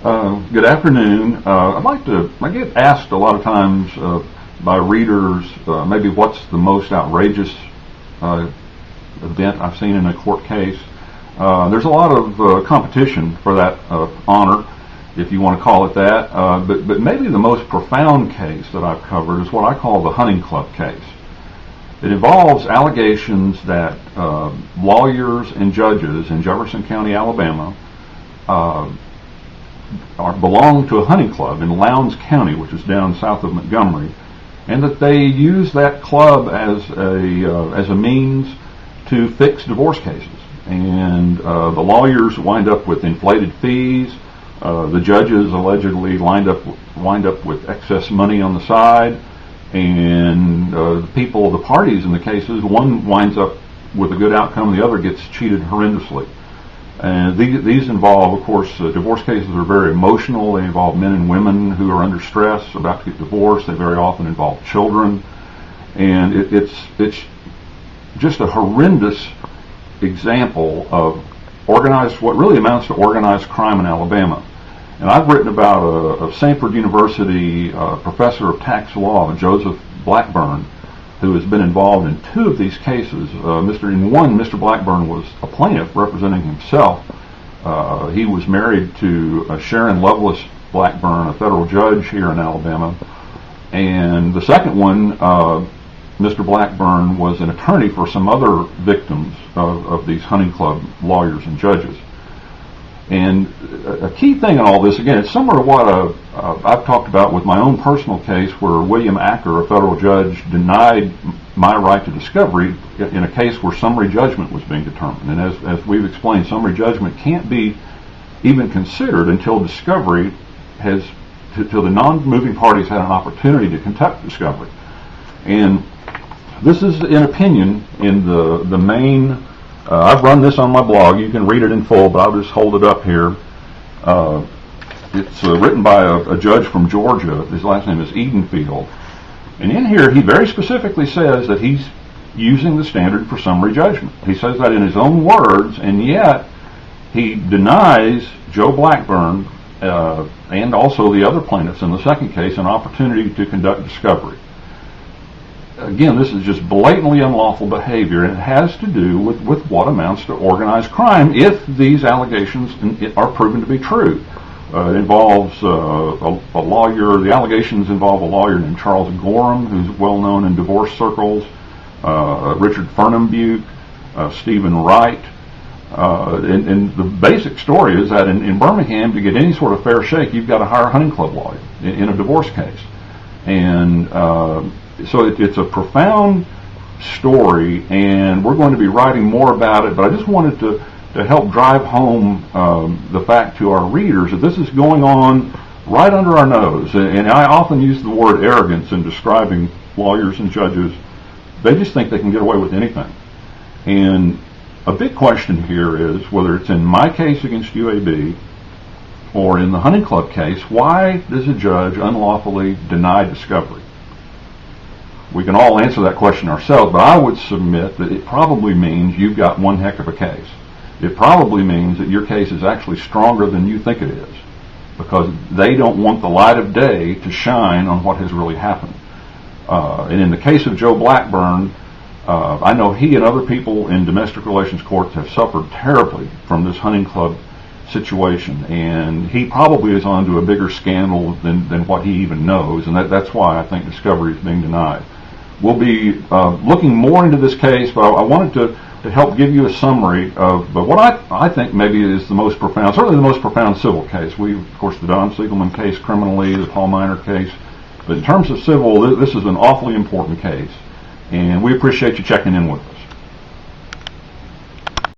Good afternoon. I get asked a lot of times by readers maybe what's the most outrageous event I've seen in a court case. There's a lot of competition for that honor, if you want to call it that, but maybe the most profound case that I've covered is what I call the hunting club case. It involves allegations that lawyers and judges in Jefferson County, Alabama, belong to a hunting club in Lowndes County, which is down south of Montgomery, and that they use that club as a means to fix divorce cases. And the lawyers wind up with inflated fees. The judges allegedly wind up with excess money on the side. And the parties in the cases, one winds up with a good outcome, the other gets cheated horrendously. And these involve, of course, divorce cases are very emotional. They involve men and women who are under stress, about to get divorced. They very often involve children. And it's just a horrendous example of what really amounts to organized crime in Alabama. And I've written about a Stanford University professor of tax law, Joseph Blackburn, who has been involved in two of these cases. In one, Mr. Blackburn was a plaintiff representing himself. He was married to Sharon Lovelace Blackburn, a federal judge here in Alabama. And the second one, Mr. Blackburn was an attorney for some other victims of these hunting club lawyers and judges. And a key thing in all this, again, it's similar to what I've talked about with my own personal case where William Acker, a federal judge, denied my right to discovery in a case where summary judgment was being determined. And as we've explained, summary judgment can't be even considered until discovery till the non-moving parties had an opportunity to conduct discovery. And this is an opinion in the main. I've run this on my blog. You can read it in full, but I'll just hold it up here. It's written by a judge from Georgia. His last name is Edenfield. And in here, he very specifically says that he's using the standard for summary judgment. He says that in his own words, and yet he denies Joe Blackburn and also the other plaintiffs in the second case an opportunity to conduct discovery. Again, this is just blatantly unlawful behavior, and it has to do with what amounts to organized crime if these allegations are proven to be true. It involves a lawyer. The allegations involve a lawyer named Charles Gorham, who's well known in divorce circles, Richard Furnham-Buke, Stephen Wright. And the basic story is that in Birmingham, to get any sort of fair shake, you've got to hire a hunting club lawyer in a divorce case. And so it's a profound story, and we're going to be writing more about it, but I just wanted to help drive home the fact to our readers that this is going on right under our nose. And I often use the word arrogance in describing lawyers and judges. They just think they can get away with anything. And a big question here is, whether it's in my case against UAB or in the hunting club case, why does a judge unlawfully deny discovery? We can all answer that question ourselves, but I would submit that it probably means you've got one heck of a case. It probably means that your case is actually stronger than you think it is, because they don't want the light of day to shine on what has really happened. And in the case of Joe Blackburn, I know he and other people in domestic relations courts have suffered terribly from this hunting club situation, and he probably is onto a bigger scandal than what he even knows, and that's why I think discovery is being denied. We'll be looking more into this case, but I wanted to help give you a summary of what I think maybe is the most profound, certainly the most profound civil case. Of course, the Don Siegelman case criminally, the Paul Miner case, but in terms of civil, this is an awfully important case, and we appreciate you checking in with us.